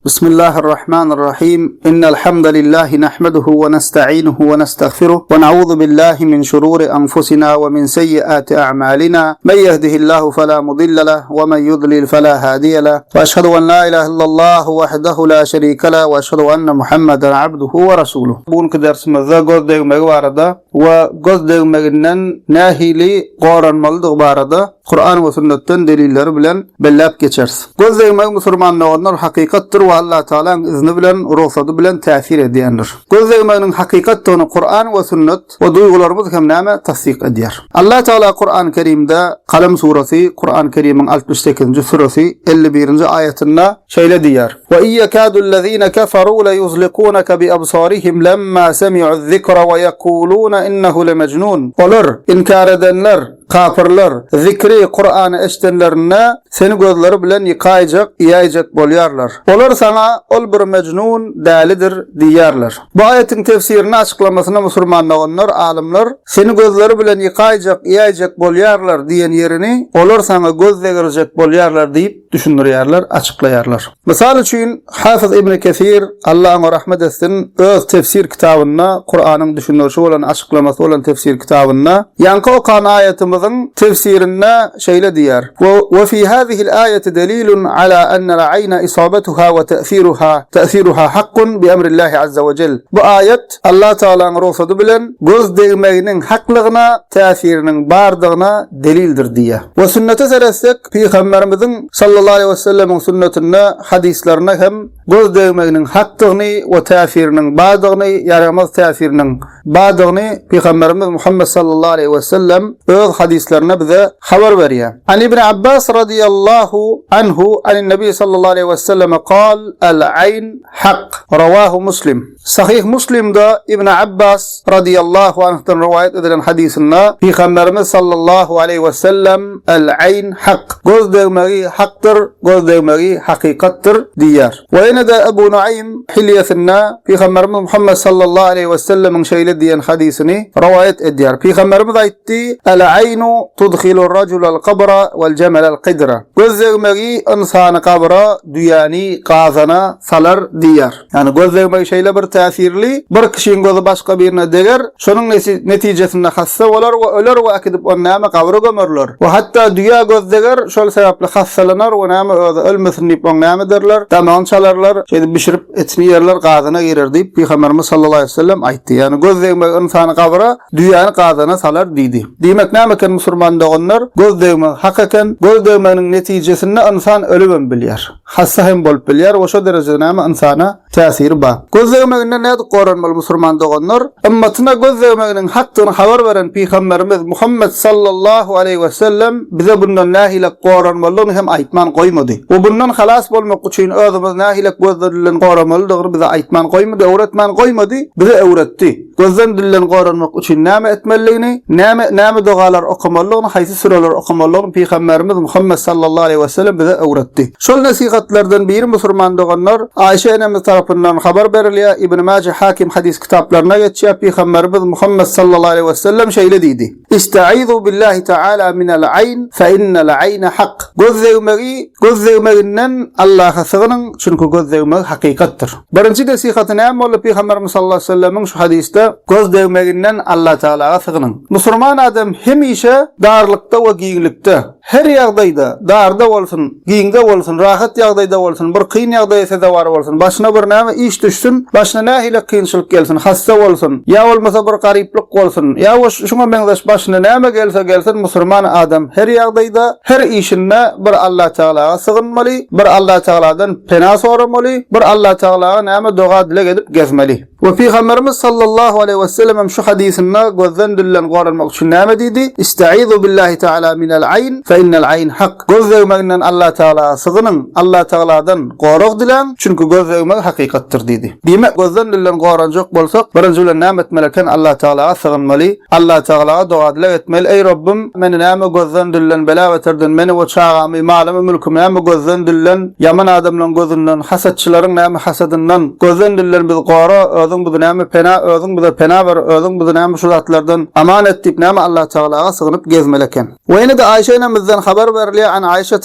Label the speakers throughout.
Speaker 1: بسم الله الرحمن الرحيم إن الحمد لله نحمده ونستعينه ونستغفره ونعوذ بالله من شرور أنفسنا ومن سيئات أعمالنا من يهده الله فلا مضل له ومن يضلل فلا هادي له وأشهد أن لا إله إلا الله وحده لا شريك له وأشهد أن محمدا عبده ورسوله. بون كدرس مذا قصدق مغواردا وقصدق مغنن ناهيلي قارن ملدغ باردا قرآن وسنة دليلر بلن بلاب كيشرس. قصدق مغ مسلمان نورنر حقيقة Allah Ta'ala'nın izni bilen, ruhsatı bilen tesir ediyendir. Gözleminin hakikatını Kur'an ve sünnet ve duygularımız hem neme tasdik ediyor. Allah Teala Kur'an-ı Kerim'de Kalem suresi, Kur'an-ı Kerim'in 68. suresi 51. ayetinde şöyle diyor. Ve iyyekâdullezîne keferû le yuzlikûneke bi absârihim lemmâ semi'u'z-zikra ve yekulûne innehu lemecnûn. Olur, inkar edenler, kafirler, zikri Kur'an'ı eşitenlerine seni gözleri bilen yıkayacak, iyayacak bolyarlar. Olur sana ol bir mecnun dalidir diyarlar. Bu ayetin tefsirini açıklamasına Müslümanlar, alimler seni gözleri bilen yıkayacak, iyayacak bolyarlar diyen yerini olur sana gözle görecek bolyarlar deyip düşünürlerler, açıklayarlar. Misal için Hafız İbn Kesir Allah'ın rahmet etsin öz tefsir kitabında Kur'an'ın düşünürüsü olan açıklaması olan tefsir kitabında yankı okan ayetimizin tefsirinde şöyle diyor. Ve fi hâzihil ayeti delilun ala ennel ayna isabetuha ve te'siruha hakkun bi emrillahi azze ve cel. Bu ayet Allah Teala'nın ruhsatı bilen göz değmeyinin haklığına, tesirinin bardığına delildir diye. Ve sünnete seresek Peygamberimizin sallallahu aleyhi ve sellem'in sünnetine, hadislerine hem göz değmeyinin hakkını ve tesirinin bardığını, yaramaz tesirinin bardığını Peygamberimiz Muhammed sallallahu aleyhi ve sellem öz hadislerine bize haber veriyor. An İbn Abbas radıyallahu anhu anin Nebi sallallahu aleyhi ve sellem قال العين حق رواه مسلم. Sahih Müslim'de İbn Abbas radıyallahu anh'tan rivayet edilen hadisinde Peygamberimiz sallallahu aleyhi ve sellem el-ayn hak. Göz değmeyi haktır, göz değmeyi hakikattır diyor. Ve yine de Ebu Nuaym hilyesinde Peygamberimiz Muhammed sallallahu aleyhi ve sellem'in şöyle diyen hadisini rivayet ediyor. Peygamberimiz aytti el-aynu tudkhilur raculal qabra vel cemelal qidra. Göz değmeyi insanı kabra dünyani qazana salar diyor. Yani göz değmeyi şeyle bir tesirli bir kişinin gözü başka birine değer, şunun neticesinde hassa olar ve öler ve akidip o nâme kabra gömürler. Ve hatta dünya göz değer, şol sebeple hassalanar ve nâme ölmesin deyip o nâme derler, damağın çalarlar, şeyde bişirip etini yerler, qazana girer deyip Peygamberimiz sallallahu aleyhi ve sellem aytti. Yani göz değmeyi insanı kabra dünyanı qazana salar dedi. Demek nâmeken Müslüman'da onlar göz değmeyi hakaken göz değmenin neticesinde insan ölümün bilir. Hassa hem bolup bilir ve şu derecede nâme insana tesiri var. Göz değmeğinde ne qoranmalı Müslüman doğanlar? Ümmetine göz değmeğinin hakkını haber veren Peygamberimiz Muhammed sallallahu aleyhi ve sellem bize bundan nahile qoranmalığını hem aytman koymadı. Ve bundan halas bolmak için özümüz nahile gözden qoranmalıdır bize aytman koymadı, öğretmen koymadı, bize öğretti. Gözden dillen qoranmak için nâme etmeliğini, nâme doğalar okumalığını, haysi süreler okumalığını Peygamberimiz Muhammed sallallahu aleyhi ve sellem bize öğretti. Şol nasihatlerden biri Müslüman doğanlar Ayşe enemiz tarafından haber veriliyor. İbn Mace Hakim hadis kitaplarına geçiyor. Peygamberimiz Muhammed sallallahu aleyhi ve sellem şöyle dedi. İstaizu billahi teala minel ayn fe innel ayne hak. Göz değmeğinden Allah'a sığının çünkü göz değmeği hakikattır. Birinci nasihatı ne oldu Peygamberimiz sallallahu aleyhi ve sellem'in şu hadiste göz değmeğinden Allah Teala'ya sığının. Müslüman adam hemişe darlıkta ve giyinlikte her yağdayda, darda olsun, giyinde olsun, rahat yağdayda olsun, bir kıyın yağdaysa da var olsun, başına bir neme iş düşsün, başına nahile kıyınçılık gelsin, hasta olsun, ya olmasa bir gariplik olsun, ya şuna benzeş başına neme gelsin, Müslüman adam her yağdayda, her işinde bir Allah Teala'ya sığınmalı, bir Allah Teala'dan pena sormalı, bir Allah Teala'ya neme dua dilek edip gezmeli. Ve Peygamberimiz sallallahu aleyhi ve sellem şu hadisinde gözden dillen qoranmak için neme dedi? İstaizu billahi teala minel ayn fe innel ayn hak. Göz değmeğinden Allah Teala'ya sığının, Allah Teala'dan qoruq dilen çünkü göz değmeği hakikattir dedi. Demek gözden dillen goranjak bolsak, birinci bilen näme etmeleken Allah Teala'ga sığınmaly, Allah Teala'ga dua etmeli. Ey Rabbim, meni näme gözden dillen bela wetirden, meni we çağamy, malamy, mülkümi näme gözden dillen, yaman adamlaryň gözünden, hasatçylaryň näme hasadynyň, gözden dillen biz gora, özüň bu näme pena, özüň bu pena ber, özüň bu näme şu zatlardan aman etdik näme Allah Teala'ga sığınıp gezmeleken. We ene de Ayşe enemizden haber berilýär, an Ayşe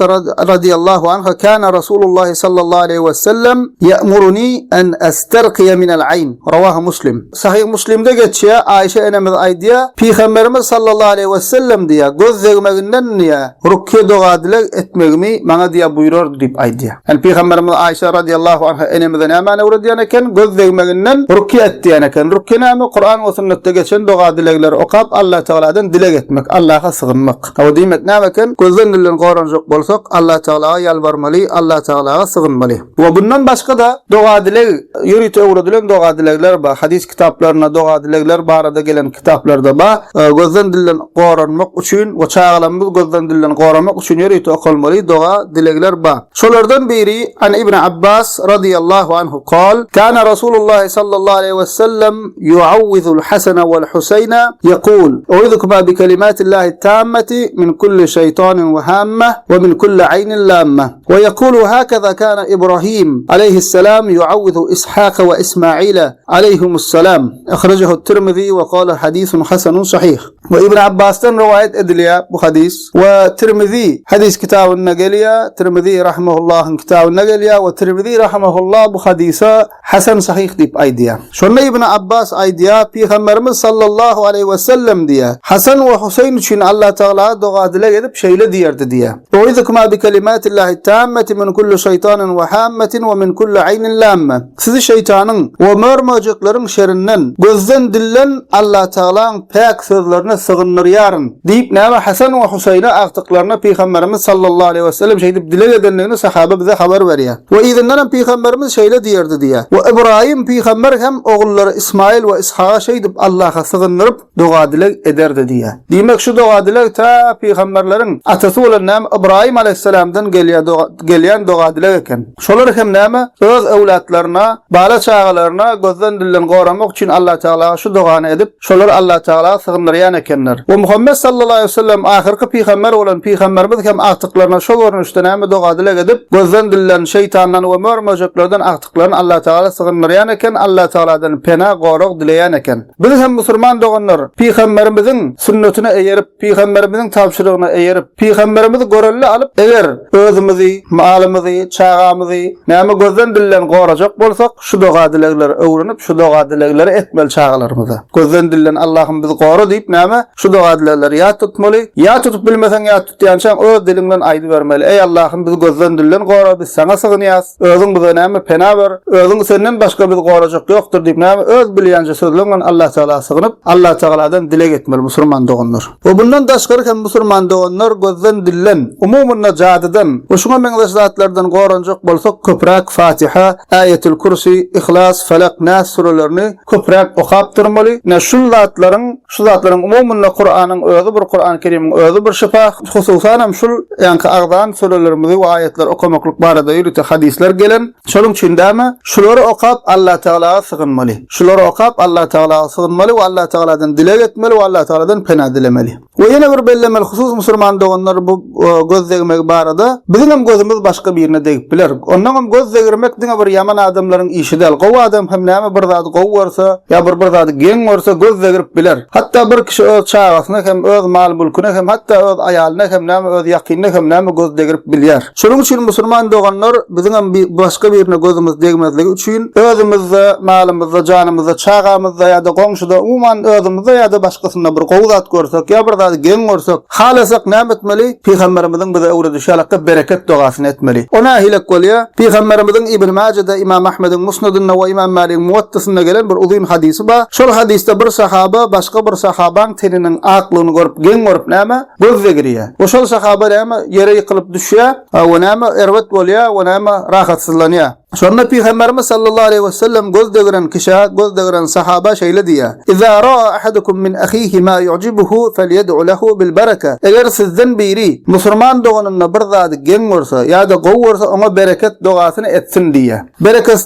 Speaker 1: radiyallahu anha kana Rasulullah sallallahu aleyhi ve sellem ya'muruni an astarqiya min al-ayn. Rawahu Muslim. Sahih Muslim'de geçýär, Ayşe enemiz aýdýar, Peygamberimiz sallallahu aleyhi ve sellem diýär, göz zegmeginden niýe rukye dogadylak etmegimi maňa diýär buyurar diýip aýdýar. Yani Peygamberimiz Ayşe radiyallahu anha enemizden näme öwredýän eken, göz zegmeginden rukye etdiýän eken. Rukye näme? Kur'an we sünnetde geçen dogadylaklar okap Allah Teala'dan dilek etmek, Allah'a sığınmak. O diýmek näme eken? Gözden dillen goranjak bolsak Allah Teala'ga ýalbarmaly, Allah Teala'ga sığınmaly. We bundan başga da dogadylak ýürüt öwredilen dogadylaklar bar. Hadis kitaplarına dogadylaklar barada gelen kitaplarda bar. Gözden dillen goranmak üçin we çağalanmyz gözden dillen goranmak üçin ýürüt okulmaly dogadylaklar bar. Şolardan biri an İbn Abbas radiyallahu anhu قال كان رسول الله صلى الله عليه وسلم يعوذ الحسن والحسين يقول أعوذكما بكلمات الله التامة من كل شيطان وهامة ومن كل عين لامة ويقول هكذا كان إبراهيم عليه السلام يعوذ إسحاق وإسماعيل عليهم السلام. أخرجه الترمذي وقال حديث حسن صحيح. وابن عباس رواية أدليا بحديث وترمذي حديث كتاب النقلية ترمذي رحمه الله كتاب النقلية وترمذي رحمه الله بحديثة حسن صحيح ديب أيديا. شون ابن عباس أيديا Peygamberimiz sallallahu aleyhi ve sellem diye Hasan ve Hüseyin için Allah Teala duadile edip şeyle diyerdi diye. Uizukuma bi kelimatillahi tammeti min kulli şeytanin ve hammetin ve min kulli aynin lamme. Sizi şeytanın ve mörmöceklerin şerrinden gözden dillen Allah Teala'nın pek sözlerine sığınıryarın deyip näme Hasan ve Hüseyin'e aktıklarına Peygamberimiz sallallahu aleyhi ve sellem şey deyip dile edenlerini sahabe bize haber veriyor. Ve izinden Peygamberimiz şeyle diyerdi diye. Ve İbrahim Peygamber hem oğulları İsmail ve İshak'a şey deyip Allah'a sığınırıp duadilek ederdi diye. Demek şu duadilek ta Peygamberlerin atası olan näme İbrahim aleyhisselamdan gelýän duadilek eken. Şolar hem näme öz ewlatlaryna, bala çağalarına gözden dillen goramak için Allah Teala şu duany edip şolar Allah Teala sığınyrýan ekenler. Ve Muhammed sallallahu aleyhi ve sellem ahirki peygamber olan peygamberimiz hem aktıklarına şol görnüşde näme duadilek edip gözden dillen şeytandan we mörmöjeklerden aktıklarını Allah Teala sığınyrýan eken, Allah Teala'dan pena gorak dileýän eken. Biz hem Müslüman doganlar Peygamberimizin sünnetine eýerip, Peygamberimizin tapşyrygyna eýerip, Peygamberimizi görelli alıp, eger özümizi, malymyzy, çağamyzy näme gözden dillen gorajak bolsak, şu dogadylyklar öwrenip, şu dogadylykları etmeli çağalarymyza. Gözden dillen Allah'ım bizi gora diýip näme şu dogadylykları ýa tutmaly, ýa tutup bilmesen ýa tutýançan öz dilinden aýdy bermeli. Ey Allah'ım bizi gözden dillen gora, biz sana sığınýas. Özüň bize näme pena ber, özüň senden başga bizi gorajak ýokdur diýip näme öz bilýänçe sözleňen Allah Teala sığınıp Allah Teala'dan dilek etmeli Müslüman doganlar. O bundan daşgary hem Müslüman doganlar gözden dillen umumyna jadydan we şuňa meňzeş zatlardan goranjak bolsak köprak Fatiha, Ayetül Kürsi, İhlas, Falak, Nas surelerini köprak okap durmaly. Ne şu zatlaryň umumyna Kur'anyň özü bir Kur'an-ı Kerim'in özü bir şifa, hususan hem şu ýanky agdan surelerimizi we ayetler okamaklyk barada ýürüte hadisler gelen. Şonuň üçin şolary okap Allah Teala'ga sığınmaly. Şolary okap Allah Teala'ga sığınmaly we Allah Teala'dan dilek etmeli we Allah Teala'dan pena dilemeli. We ýene bir bellemel husus Müslüman doganlar bu göz zegmek barada bizim hem gözümüz başga birine degip biler. Ondan hem göz zegirmek diňe bir ýaman adamlaryň işi däl. Gowy adam hem näme bir zat gowy bolsa ýa bir zat geň bolsa göz zegirip biler. Hatda bir kişi öz çağasyna hem öz mal mülküne hem hatda öz aýalyna hem näme öz ýakynyna hem näme göz zegirip bilýär. Şonuň üçin Müslüman doganlar bizim hem başga birine gözümüz degmezligi üçin özümizde, malymyzda, janymyzda, çağamyzda ýa-da goňşuda umuman özümizde ýa-da başgasyna bir gowy zat görsek ýa bir zat geň görsek halasak näme etmeli? Peygamberimiziň bize öwredişalykda bereket duasyny etmeli. Ona hilek bolýar. Peygamberimiziň İbn Majah'da, İmam Ahmed'iň Musnad'ynda we İmam Malik'iň Muwatta'synda gelen bir uzun hadisi bar. Şol hadisde bir sahaba başga bir sahabaň teniniň aklyny görüp, geň görüp näme? Göz zegirýär. O şol sahaba näme ýere ýykylyp düşýär, we näme erwet bolýar, we näme rahatsızlanýar. Şonda Peygamberimiz sallallahu aleyhi ve sellem gözdegren kişa, gözdegren sahaba şeýle diýär: "İza ra'a ahadukum min ahihi ma yu'jibuhu felyed'u lehu bil bereke." Eger sizden biri musulman doganyna bir zady geň bolsa ýa-da gowy bolsa ona bereket dogasyny etsin diýär.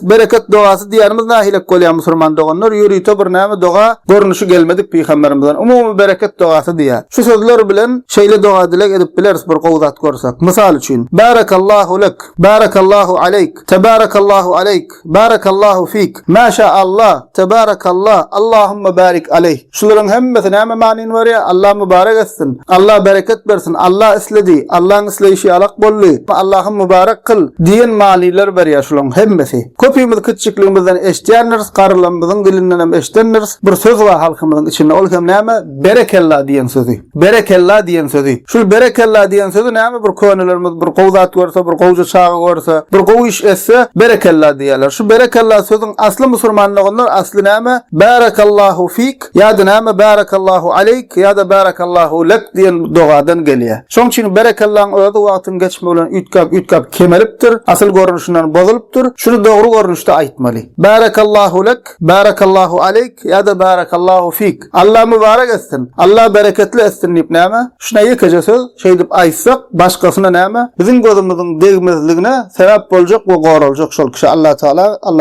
Speaker 1: Bereket dogasy diýärmiz nähilek bolýar musulman doganlar ýürüýte bir näme doga görnüşi gelmedik Peygamberimizden. Umumy bereket dogasy diýär. Şu sözler bilen şeýle doga dilek edip bileriz bir gowzat görsak. Mysal üçin: "Barakallahu lek, barakallahu aleyk, tebarakallahu aleyk, barakallahu fik, maşaallah, tebarakallah, Allahumma barik aleyh." Şularyň hemmesi näme manyny berýär? Allah mübarek etsin, Allah bereket bersin, Allah isledi, Allah'ın isleýişi alak bolly, Allah'ym mübarek kıl diýen manylar berýär şularyň hemmesi. Köpüýmiz küçükligimizden eşitýänler, garrylarymyzyň dilinden hem eşitdenler. Bir söz var halkymyzyň içinde, ol hem näme? Berekellah diýen sözi. Berekellah diýen sözi. Şul berekellah diýen sözi näme? Bir könelerimiz bir gowzat görse, bir gowja çağı görse, bir gowy iş etse berekellah diýerler. Şu berekellah sözüň asly musulmanlygynyň asly näme? Barakallahu fik ýa-da näme? Barakallahu aleyk ýa-da barakallahu lek diýen dogadan gelýär. Şoň üçin berekellahyň özi wagtyň geçme bilen ütkap kemelipdir, asl görnüşinden bozulypdyr. Şunu dogry görnüşde aýtmaly. Barakallahu lek, barakallahu aleyk ýa-da barakallahu fik. Allah mübarek etsin, Allah bereketli etsin diýip näme? Şuna ýekeje söz şeý diýip aýtsak, başgasyna näme? Biziň gözümizden degmezligine sebäp boljak we goraljak şol kişi Allah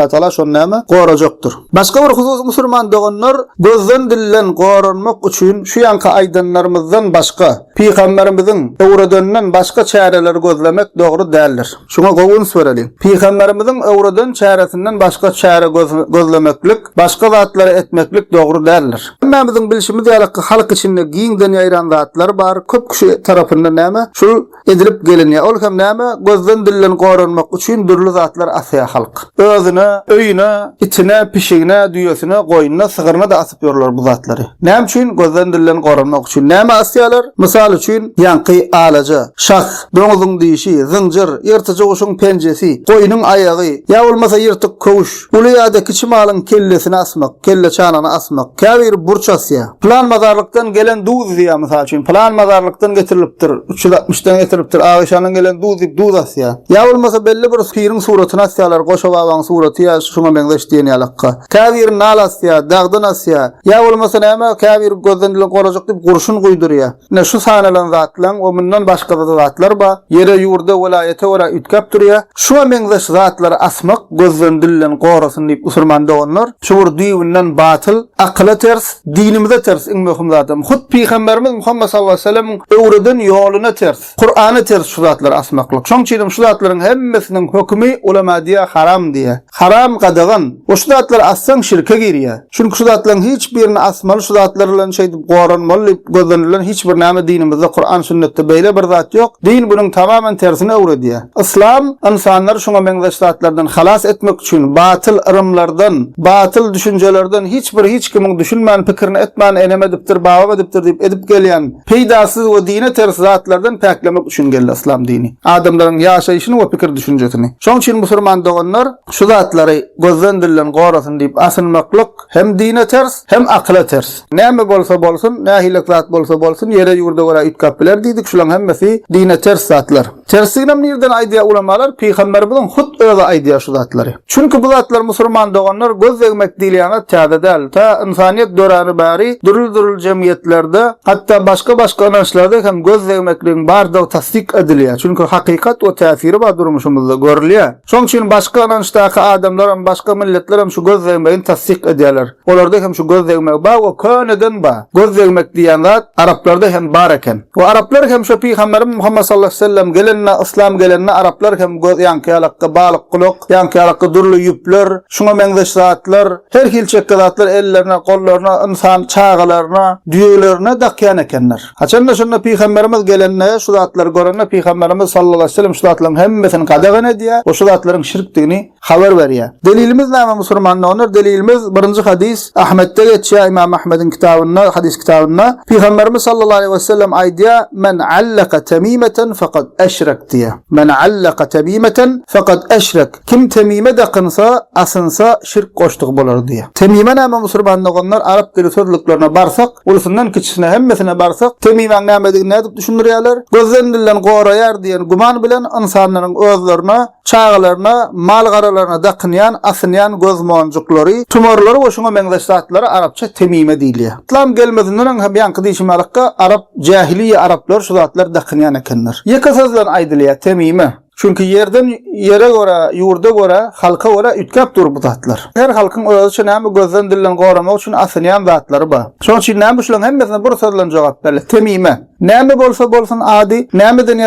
Speaker 1: Taala şol näme? Gorajakdyr. Başga bir husus musulman doganlar gözden dillen goranmak üçin şu ýanka aýdanlarymyzdan başga Peygamberimiziň öwredenden başga çäreleri gözlemek dogry däldir. Şuňa gowun söýreli. Peygamberimiziň öwreden çäresinden başga çäre gözlemeklik, başga zatlary etmeklik dogry däldir. Amma biziň bilişimiz ýaly halk içinde giňden ýaýran zatlar bar, köp kişi tarapyndan näme? Şul edilip gelinýär. Ol hem näme? Gözden dillen goranmak üçin durly zatlar asýar halk. Özüne, öýüne, içine, pişigine, düýesine, goýunyna, sygyryna da asyp ýörler bu zatlary. Näme üçin? Gözden dillen goranmak üçin. Näme asýarlar? Mysal üçin ýanky alaja, şah, doňuzyň diýişi, zyňjyr, ýyrtyjy guşuň penjesi, goýunyň aýagy, ýa bolmasa ýyrtyk köwüş, uly ýa-da kiçi malyň kellesini asmak, kelle çanany asmak, käbir burç asýar. Plan mazarlykdan gelen duz diýär mysal üçin. Plan mazarlykdan getirilipdir, 360-dan getiripdir, Aýşanyň gelen duz diýip duz asýar. Ýa bolmasa belli bir pirin suratyny asýarlar, goşa babaň suraty ýa şuňa benzeşdiýen ýalakka. Käbir nal asýar, dagdan asýar. Ýa bolmasa näme? Käbir gözden dilen gorajak diýip gurşun goýdurýar. Ne şu sanalan zatlar we mundan başga zatlar bar. Ýere ýurda welayete wala ütkap durýar. Şuňa benzeş zatlary asmak gözden dilen gorasyn diýip usurman doganlar. Şu bir diýinden batyl, akla ters, dinimize ters iň möhüm zatam. Hut Peygamberimiz Muhammed sallallahu aleyhi ve sellem öwreden ýoluna ters, Kur'any ters şu zatlar asmaklyk. Şoň üçin şu zatlaryň hemmesiniň hökmi ulama diýär haram diýär. Haram gadagan. O şu zatlar assaň şirke girýär. Çünki şu zatlaryň hiç birini asmaly, şu zatlar bilen şeý diýip goranmaly, gözden bilen hiç bir näme dinimizde Kur'an sünnetde beýle bir zat ýok. Din bunyň tamamen tersine öwredýär. İslam insanlar şoňa benzeş zatlardan halas etmek üçin batyl ırımlardan, batyl düşüncelerden hiç kimiň düşünmän pikirini etmän enemedipdir, bawa edipdir diýip edip gelýän peýdasyz we dine ters zatlardan täklemek üçin geldi İslam dini. Adamlaryň ýaşaýyşyny we pikir düşünjesini. Şoň üçin musulman doganlar şu zatlary gözden dilen gorasyn diýip asynmaklyk hem dine ters hem akla ters. Näme bolsa bolsun, nähilek zat bolsa bolsun, ýere ýurda wara ütkap biler diýdik. Şularyň hemmesi dine ters zatlar. Tersligine nerden aýdýar ulamalar? Peygamberimiziň hut özi aýdýar şu zatlary. Çünki bu zatlar musulman doganlar gözlegmek diýilýäne täze däl. Ta insaniýet dörany bäri durul jemgyýetlerde, hatda başga anlaşlarda hem gözlegmekligiň bardygy tasdik edilýär. Çünki hakykat we täsiri bar durmuşymyzda görülýär. Şoň üçin başga anlaşdaky adamlar hem başga milletler hem şu gözlegmegi tasdik edýärler. Olarda hem şu gözlegmek bar we köneden bar. Gözlegmek diýen zat Araplarda hem bar eken. We Araplar hem şu Peygamberimiz Muhammed sallallahu aleyhi ve sellem gelenne, İslam gelenne Araplar hem ýanky ýalakka balyk gulak, ýanky ýalakka durly ýüpler, şuňa benzeş zatlar, her hilçek zatlar ellerine, gollaryna, insan çağalaryna, düýelerine dakýan ekenler. Haçanda şunda Peygamberimiz gelenne, şu zatlar görenne Peygamberimiz sallallahu aleyhi ve sellem şu zatlaryň hemmesini gadagan edýär, o şu zatlaryň şirkdigini habar berýär. Delilimiz näme musulmanlar? Onlar delilimiz birinci hadis Ahmet'te geçýär, İmam Ahmed'in kitabynda, hadis kitabynda Peygamberimiz sallallahu aleyhi ve sellem aýdýar: "Men allaka tamimatan faqad eşrek" diýär. "Men allaka tamimatan faqad eşrek." Kim temime dakynsa, asynsa şirk goşdyk bolar diýär. Temime näme musulmanlar? Arap dili sözlüklerine barsak, ulusundan kiçisine hemmesine barsak, temimen näme diýip nädip düşünýärler? Gözden dilen goraýar diýen guman bilen insanlaryň özlerine, çağlaryna, mal şuralarına dakınyan, asınyan göz monjuklary, tumorlary we şoňa meňzeş zatlary arapça temime diýilýär. İslam gelmedinden hem ýanky diýişmelykka Arap jahiliýe Araplar şu zatlar dakınyan ekenler. Ýeke sözler aýdylýar temime. Çünkü yerden yere göre, yurda göre, halka göre ütkap dur bu zatlar. Her halkın özü için hem gözden dillen goramak için asynyan zatları var. Şoň üçin näme şulan hemmesine bir sözlen jogap berler. Temime. Näme bolsa bolsun adi, nämeden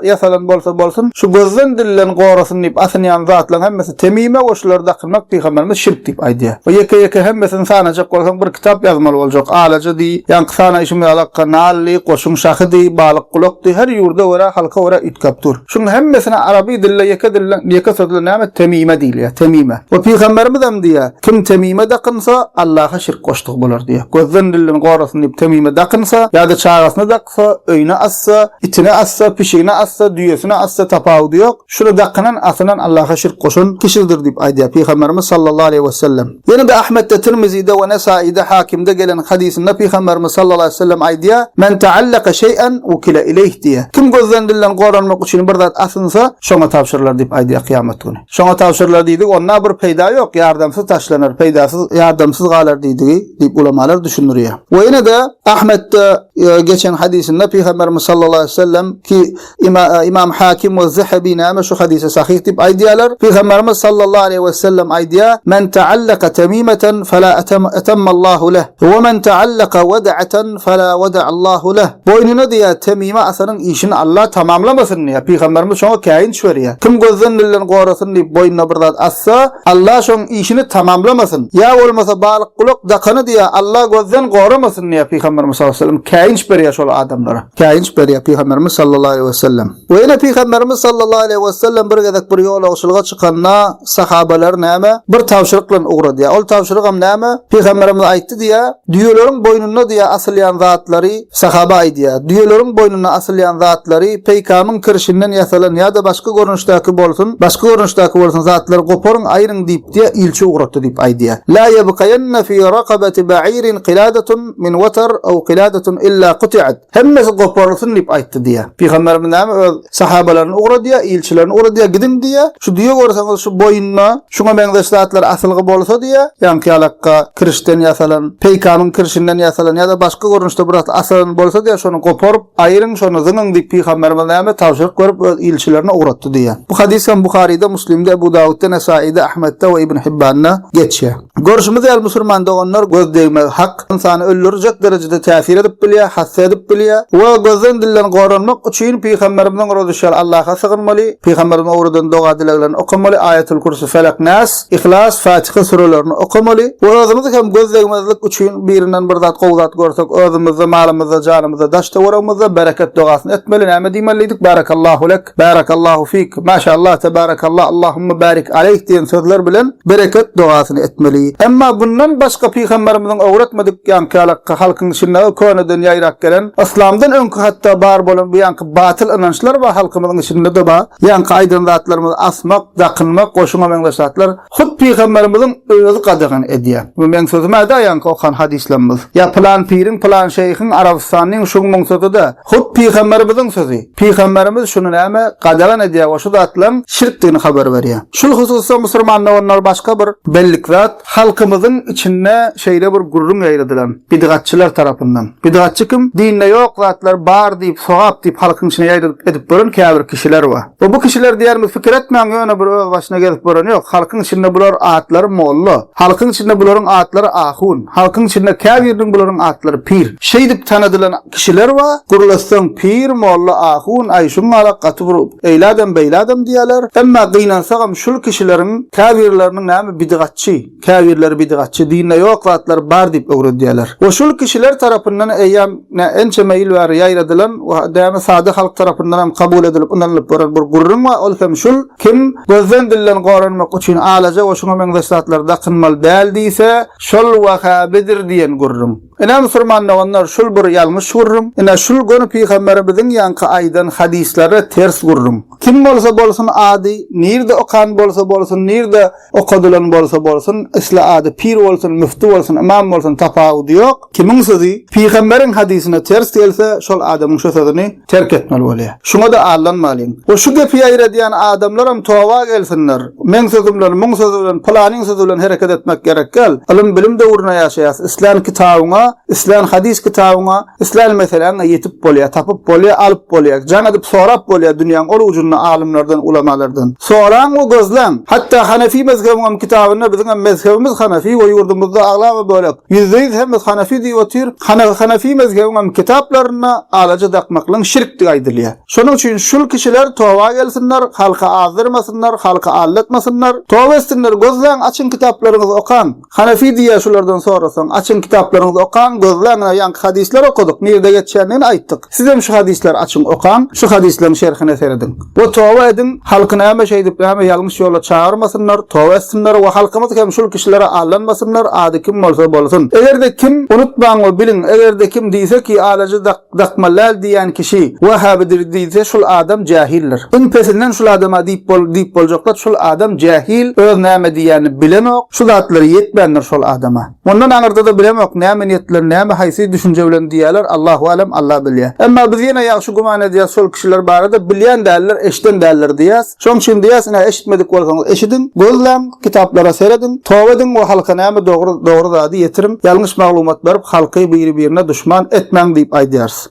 Speaker 1: yasalan bolsa bolsun, şu gözden dillen gorasyn diýip asynyan zatlaryň hemmesi temime goşularda kılmak Peygamberimiz şirk diýip aýdýar. O ýeke hemmesini sanajak bolsaň bir kitap yazmaly boljak. Alaja diýip, ýa-ni sana işime alaka nally, goşun şahy diýip, balyk kulak diýip her ýurda göre, halka göre ütkap dur. Şuň hemmesine Arabi dille ýeke sözle näme temime diýilýär, temime. O Peygamberimiz hem diýär, kim temime dakynsa Allaha şirk goşdyk bolar diýär. Gözden dillen gorasyn diýip temime dakynsa, ýa-da çagasyny daksa, öýüne assa, itine assa, pişigine assa, düýesine assa tapawdy ýok. Şunu dakynan asynan Allaha şirk goşan kişidir diýip aýdýar Peygamberimiz sallallahu aleyhi we sellem. Ýene de Ahmed'de, Tirmizi'de we Nesa'i'de, Hakim'de gelen hadisinde Peygamberimiz sallallahu aleyhi we sellem aýdýar: "Men taallaka şeý'en ukila ileyh" diýär. Kim gözden dillen goranmak üçin bir zat asynsa, şoňa tapşyrlar diýip aýdýar kıyamet günü. Şoňa tapşyrlar diýdik, onda bir peýda ýok, ýardamsız taşlanar, peýdasız, ýardamsız galar diýdik ulamalar düşünürýär. We ýene de Ahmed'de geçen hadisinde Peygamberimiz sallallahu aleyhi ve sellem ki İmam Hakim ve Zahabi näme şu hadise sahih diýip aýdýarlar. Peygamberimiz sallallahu aleyhi ve sellem aýdýar: "Men taallaka tamimatan fala atamma Allahu leh ve men taallaka wada'atan fala wada'a Allahu leh." Boynuna diýär temime asanyň işini Allah tamamlamasyn diýär. Peygamberimiz şoňa käyin şwerýär. Kim gözden dillen gorasyn diýip boynuna bir zat assa, Allah şoň işini tamamlamasyn. Ya bolmasa balyk kulak dakany diýär, Allah gözden goramasyn diýär Peygamberimiz sallallahu aleyhi ve sellem. Käyin şwerýär şol adamlara. Käyin şwerýär Peygamberimiz sallallahu aleyhi ve sellem. We ýene Peygamberimiz sallallahu aleyhi ve sellem bir gezek bir ýola uşulga çykanna sahabalar näme bir tawşyryk bilen ugrady. Ol tawşyryk hem näme? Peygamberimiz aýtdy diýär, düýeleriň boynuna diýär asylýan zatlary sahaba aýdýar. Düýeleriň boynuna asylýan zatlary peýkamyň kirşinden ýasalan ýa-da başga görnüşdäki bolsun, zatlary goparyň aýryň diýip diýär, ilçi ugrady diýip aýdýar. La yabqayanna fi raqabati ba'irin qiladatun min watar aw qiladatun illa quti'at. Hemmesi goparlysyn diýip aýtdy diýär. Peygamberimiz näme öz sahabalaryny ugrady diýär, ilçilerini ugrady diýär, gidin diýär. Şu diýe görseňiz şu boyunna, şuňa meňzeş zatlar asylgy bolsa diýär, ýa-ni alakka kirşden ýasalan, peýkamyň kirşinden ýasalan ýa-da başga görnüşde bir asalan bolsa diýär, şonu goparyp aýryň, şonu zyňyň diýip Peygamberimiz näme tawşyryk görüp öz ilçilerini ugratdy diýär. Bu hadis hem Buhari'de, Müslim'de, Ebu Davud'da, Nesa'i'de, Ahmed'de we Ibn Hibban'da geçýär. Görüşimiz el musulman doganlar göz değme hak insany öldürecek derecede täsir edip bilýär, hassa edip bilýär. We gözden dillen goranmak üçin Peygamberimizden rozuşal Allah'a sığınmaly, Peygamberimiz oradan doga dileglerini okumaly, Ayatul Kursi, Felak, Nas, İhlas, Fatiha surelerini okumaly. We özümizde hem göz değmezlik üçin birinden bir zat gowzat görsek, özümizde, malymyzda, janymyzda, daşda weramyzda bereket dogasyny etmeli. Näme diýmelidik? Barakallahu lek, barakallahu fik, maşallah, tabarakallah, Allahumma barik aleyk diýen sözler bilen bereket dogasyny etmeli. Emma bundan başga Peygamberimizden öwretmedik ýa-ni halkyň içinde köneden ýaýrak gelen, İslamdan öňkü hatda bar bolan bu ýa-ni batyl inançlar we halkymyzyň içinde de bar. Ýa-ni aýdyn zatlarymyz asmak, dakynmak, goşuňa meňzeş zatlar hut Peygamberimizden özü gadagan edýär. Bu meň sözüm äde ýa-ni okan hadislerimiz. Ya plan pirin, plan şeyhin Arabistanyň şuň meňsözi de hut Peygamberimizden sözü. Peygamberimiz şunu näme gadagan edýär, oşu zatlaryň şirk diýeni haber berýär. Şul hususda musulmanlar onlar başga bir bellik zat halkymyzyň içinde şeýle bir gurrun ýaýradylan bidgatçylar tarapyndan. Bidgatçy kim? Dinde ýok zatlar bar diýip, sowap diýip halkyň içine ýaýradyp edip bolan käbir kişiler bar. Bu kişiler diýermi fikir etmäň ýöne bir öz başyna gelip bolan ýok. Halkyň içinde bular atlary molla. Halkyň içinde bularyň atlary ahun. Halkyň içinde käbirdiň bularyň atlary pir. Şeý diýip tanadylan kişiler bar. Gurulasaň pir, molla, ahun, aýşun alaqaty bir eýladam beýladam diýerler. Emma gynansaň şul kişileriň käbirleriniň näme bidgatçy, käbirler bidgatçy dinde ýok zatlar bar diýip öwredýärler. O şul kişiler tarapyndan eýam ençe meýil bar ýaýradylan we däme sady halk tarapyndan hem kabul edilip unanlyp boran bir gurrun we ol hem şul kim gözden dillen goranmak üçin alaja we şoňa meňzeş zatlar dakynmaly däl diýse şol wahabidir diýen gurrun. Ene musulmanlar onlar şul bir ýalňyş gurrun. Ene şul gonu Peygamberimiziň ýanky aýdan hadislere ters gurrun. Kim bolsa bolsun ady, nirde okan bolsa bolsun, nirde okadylan bolsa bolsun, isla ady pir bolsun, müftü bolsun, imam bolsun tapawudy yok. Kimin sözi Peygamberiň hadisine ters gelse şol adamyň şu sözüni terk etmeli bolýar. Şuňa da allanmalyň. O şu gepi aýradiýan adamlaram towa gelsinler. Men sözüm bilen, muň sözü bilen, planyň sözü bilen hereket etmek gerek gel. Ilim bilim döwrüne ýaşaýas. İslam kitabyna, İslam hadis kitabyna, İslam meselelerini yetip bolýar, tapyp bolýar, alyp bolýar. Jana dip sorap bolýar dünýäň ol ucundan alimlerden, ulamalardan. Soran o gözlem. Hatta Hanefi mezhebiň kitabyna biziň mezhebimiz Hanefi we ýurdumyzda aglama bölek. %100 hemme Hanefi diýýär. Hanefi mezhebiň kitaplarına alaja dakmaklyň şirk diýilýär. Şonuň üçin şul kişiler towa gelsinler, halka azdyrmasynlar, halka allatmasynlar. Towa etsinler, gözleň açyň kitaplaryňyzy okan. Hanefi diýär şulardan sorasaň, açyň kitaplaryňyzy okan, gözleň ýa hadisler okudyk. Nerede geçýänini aýtdyk. Siz hem şu hadisler açyň okan, şu hadisleriň şerhine seredin. Bu towa edin, halkyna hem şey dip hem ýalňyş ýola çağırmasynlar, towa etsinler we halkymyz hem şul kişilere allanmasynlar, ady kim bolsa bolsun. Egerde kim unutmaň bilin, egerde kim diýse ki alaja dakmalal diýen kişi Wahhabidir diýse şul adam jahildir. In pesinden şul adama diýip boljaklar, şul adam jahil, öz näme diýeni bilenok, şul atlary yetmendir şol adama. Ondan aňyrda da bilemok näme niýetler, näme haýsy düşünje bilen diýerler, Allahu alem, Allah bilýär. Emma biz ýene ýaşy guman edýär şol kişiler barada bilýän däller, eşden däller diýäs. Şoň üçin diýäs, näme eşitmedik bolsaňyz eşidin, gözlem, kitaplara seredin, towa edin we halka näme dogry zady ýetirim, ýalňyş maglumat berip halky bir-birine düşman etmäň diýip aýdýarsy.